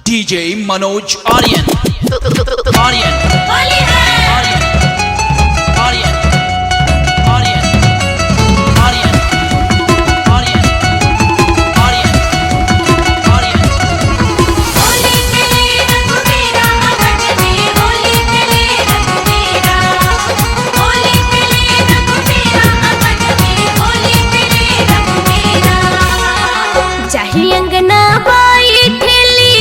DJ Manoj Aryan. Aryan. Holi है। Aryan. Aryan. Aryan. Aryan. Aryan. Aryan. Aryan. Holi खेले रघुवीरा अवध में, होली खेले रघुवीरा। होली खेले रघुवीरा अवध में, होली खेले रघुवीरा। चाहे अंगना बाई ठेली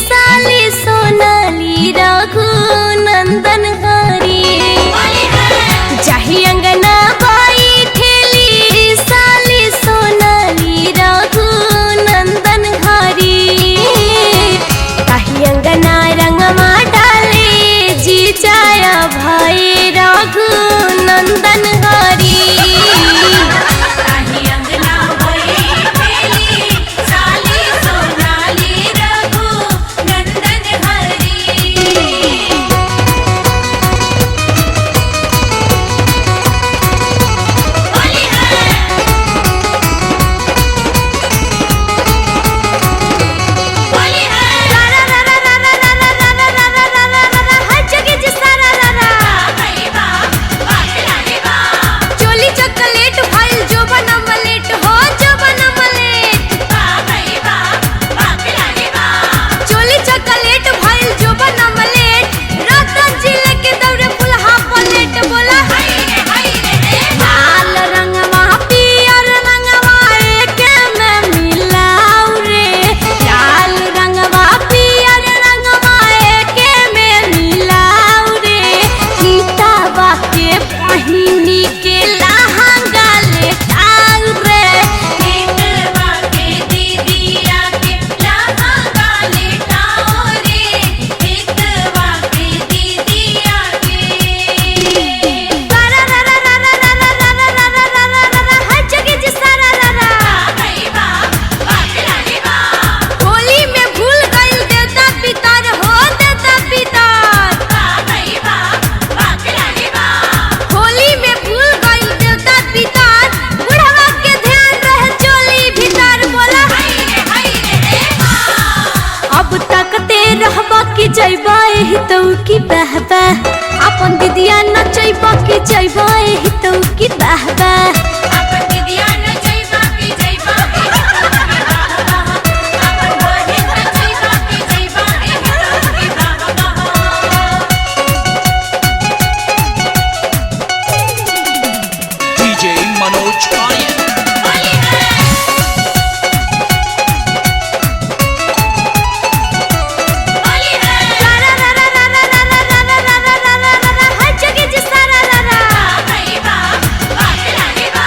साली सोनाली रघु नंदन हरी। चाहे अंगना बाई ठेली साली सोनाली रघु नंदन हरी। काहे अंगना रंगमा डाले जी जाया भाई रघु नंदन हरी। काहे अंगना बाई ठेली साली सोनाली रघु नंदन हरी। होली है। होली है। रा रा रा रा रा रा रा रा रा रा रा रा रा रा हर जगह जिसा रा रा रा। भाई बा खिलाड़ी बा। चोली चॉकलेट फाइल जो बना मलेट हो जो बना मलेट। बा भाई बा खिलाड़ी बा। चोली चॉकलेट फाइल जो बना मलेट। रतन जिले के दौरे फुलहा पलेट बोला हाय रे लाल रंगवा पियर रंगवा एके में मिलाऊ रे। लाल रंगवा पियर रंगवा एके में मिलाऊ रे। सीतावा के पहिनी के लहंगा लेटाऊ रे। सीतावा के दीदिया के लहंगा लेटाऊ रे। सीतावा के दीदिया के रा रा रा रा रा रा रा रा रा रा रा रा रा रा हर जगह जिसा रा रा रा। भाई बा खिलाड़ी बा। होली में भूल गइल देवता पितर हो देवता पितर। भाई बा खिलाड़ी बा। होली में भूल गइल देवता पितर। बुढ़वा के ध्यान रहे चोली भीतर बोला हाय रे अब तक ते रहबा की जइबा एही तो की बहबा। अपन दीदिया नचैबा की जइबा एही तो की बहबा। अपन दीदिया नचैबा की जइबा एही तो की बहबा। अपन बहिन नचैबा की जइबा एही तो की बहबा। DJ Manoj Aryan. होली है। होली है। रा रा रा रा रा रा रा रा रा रा रा रा रा रा हर जगह जिसा रा रा रा। भाई बा खिलाड़ी बा।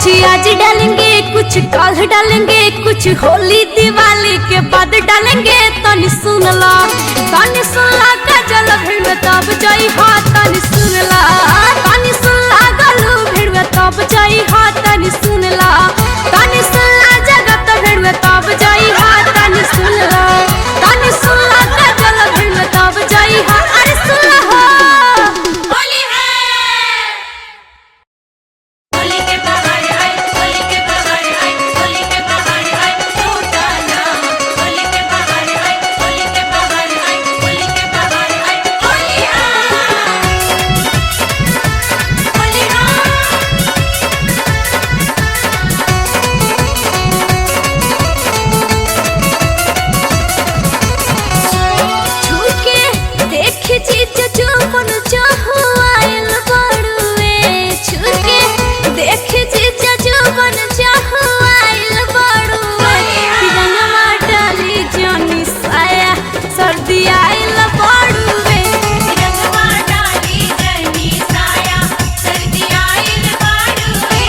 आज डालेंगे कुछ कल डालेंगे कुछ होली दिवाली के बाद डालेंगे। तनी सुनला काजल भीड़ में तब जाई हा। तनी सुनला गलू भीड़ में तब जाई हा। तनी सुनला जगत भीड़ में तब जाई हा। तनी सुनला काजल भीड़ में तब जाई हा। अरे सुनला हो होली है, होली के बाहर आए, होली के बाहर आए, होली के बाहर आए, टूटा ना। होली के बाहर आए, होली के बाहर आए, होली के बाहर आए, होली है, होली है। छूके देखी चीज जो मन चाहो आइल बड़ुए। छूके देखी चीज जो मन चाहो आइल बड़ुए। रंगवा डाली जानी साया सर्दी आइल बड़ुए। रंगवा डाली जनी साया सर्दी आइल बाड़ुए।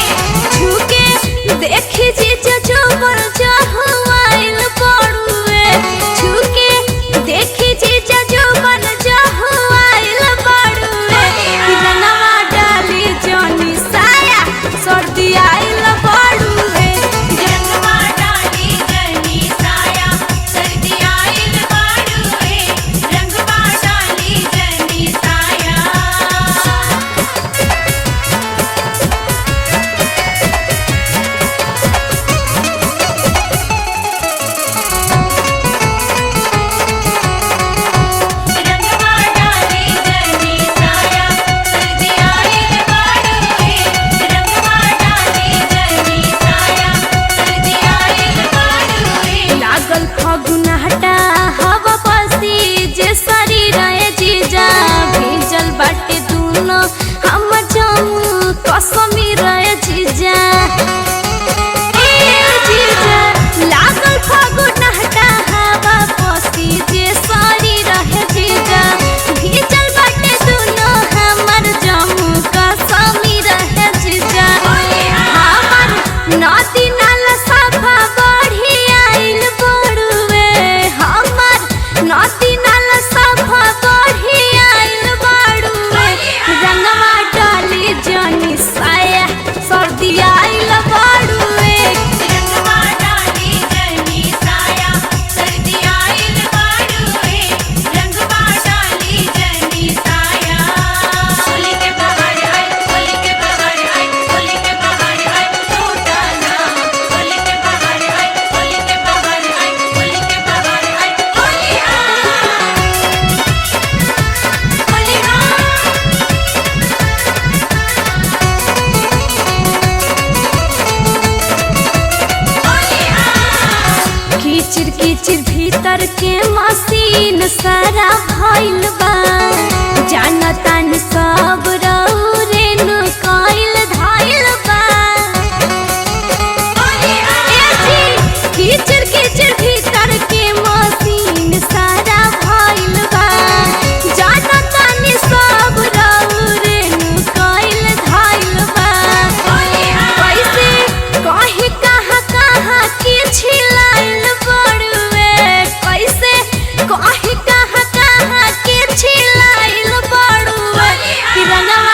छूके देखी चीज जो मन चाहो आइल बड़ुए। छूके देखी चीज जो मन चाहो आइल बड़ुए। रंगवा डाली जानी साया सर्दी आइल बड़ुए। रंगवा डाली जनी साया सर्दी आइल बाड़ुए। रंगवा डाली जनी साया। रंगवा डाली जनी साया सर्दी आइल बाड़ुए। रंगवा डाली जनी साया सर्दी आइल बाड़ुए। लागल फगुना हटा हवा पसी जे शरीर जीजा भीजल बाटे दूनो हम जाऊं कसमी रहे जीजा। ए जीजा लागल फगुना हटा हवा पसी जे शरीर जीजा भीजल बाटे दूनो हमर जाऊं कसमी रहे जीजा। हमर नदी नाला साफा बढ़ी आइल बड़ुए। हमर नदी नाला साफा बढ़ी आइल बड़ुए। रंगवा डाली जानी साया सर्दी आइल बड़ुए। रंगवा डाली जनी साया सर्दी आइल बाड़ुए। रंगवा डाली जनी साया। होली के बाहर आए, होली के बाहर आए, होली के बाहर आए, टूटा ना। होली के बाहर आए, होली के बाहर आए, होली के बाहर आए, होली है, होली है। कीचिर कीचिर भीतर के मशीन सारा भइल बा। जानतान सब रौरे नु कइल धइल बा। ए जी, कीचिर कीचिर भीतर के मशीन सारा भइल बा। जानतान सब रौरे नु कइल धइल बा। कैसे कहीं कहाँ की छिलाइल बड़ुए। कैसे कहीं कहाँ की छिलाइल बड़ुए। रंगवा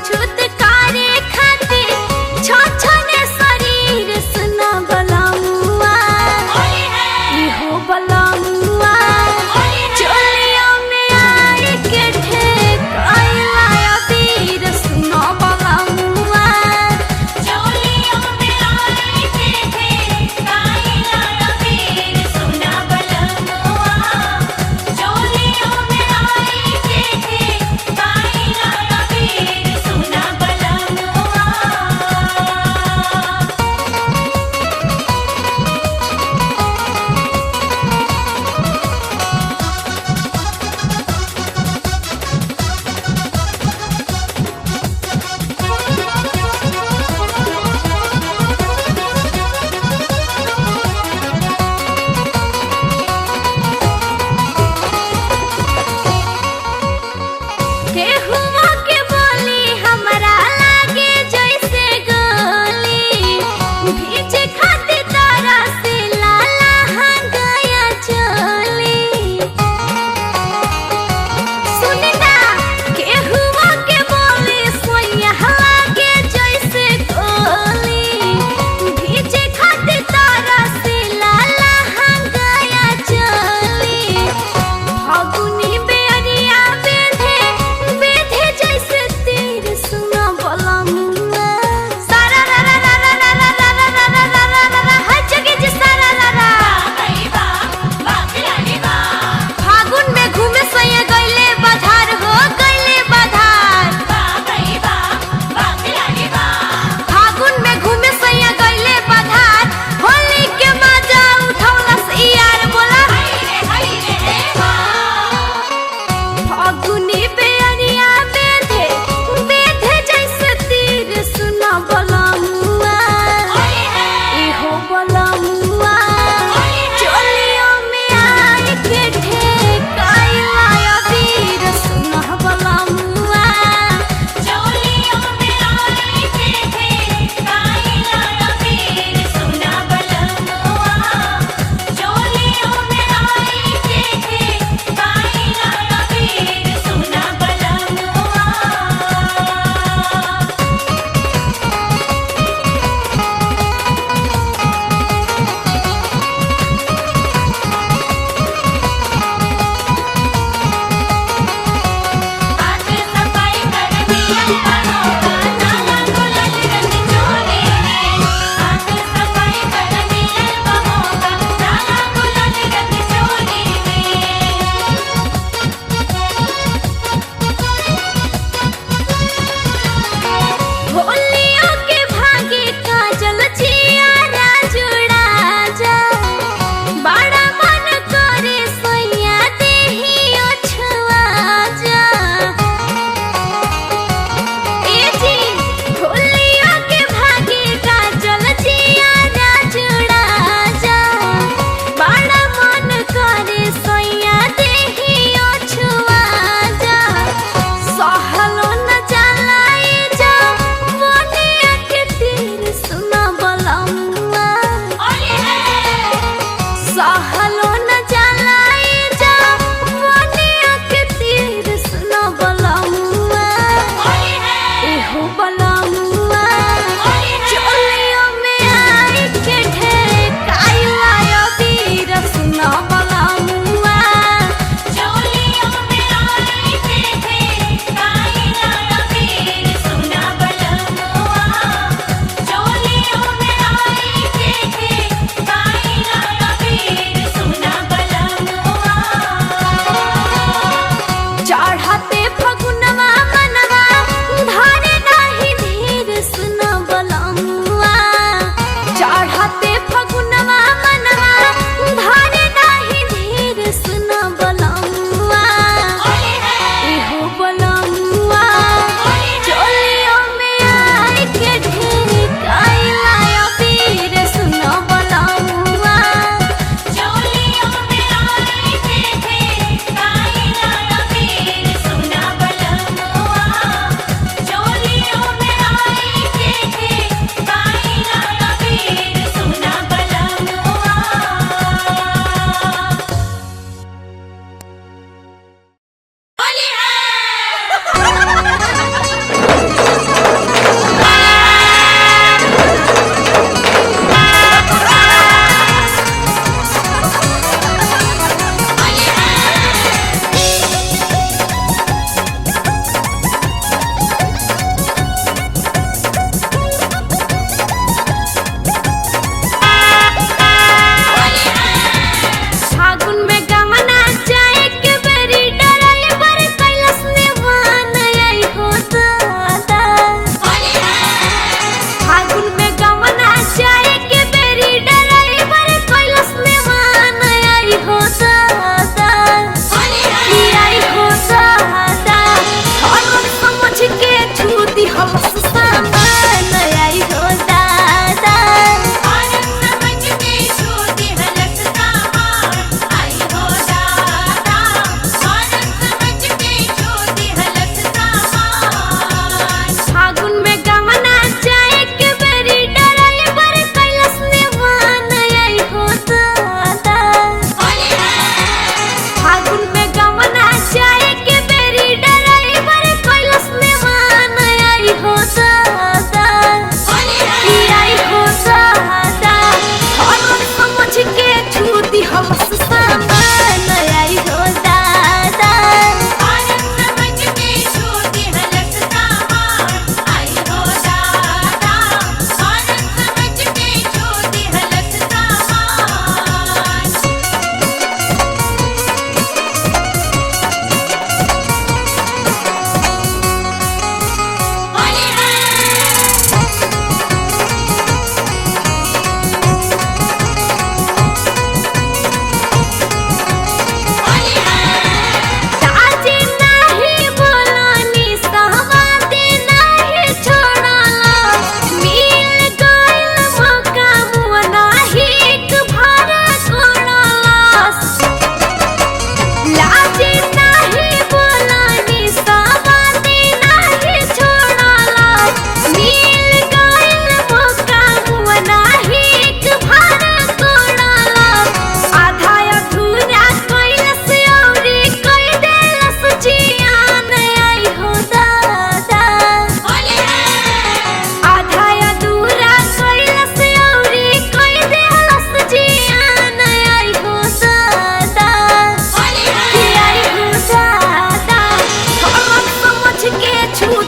छुटकारे खातिर छछने शरीर सुना बलमुआ इहो बलमुआ चोलियों में आई के ठेकाइला अबीर सुना बलमुआ चोलियों में आई के ठेकाइला अबीर सुना बलमुआ चोलियों में आई के ठेकाइला अबीर सुना बलमुआ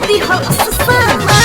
दिहल ससाना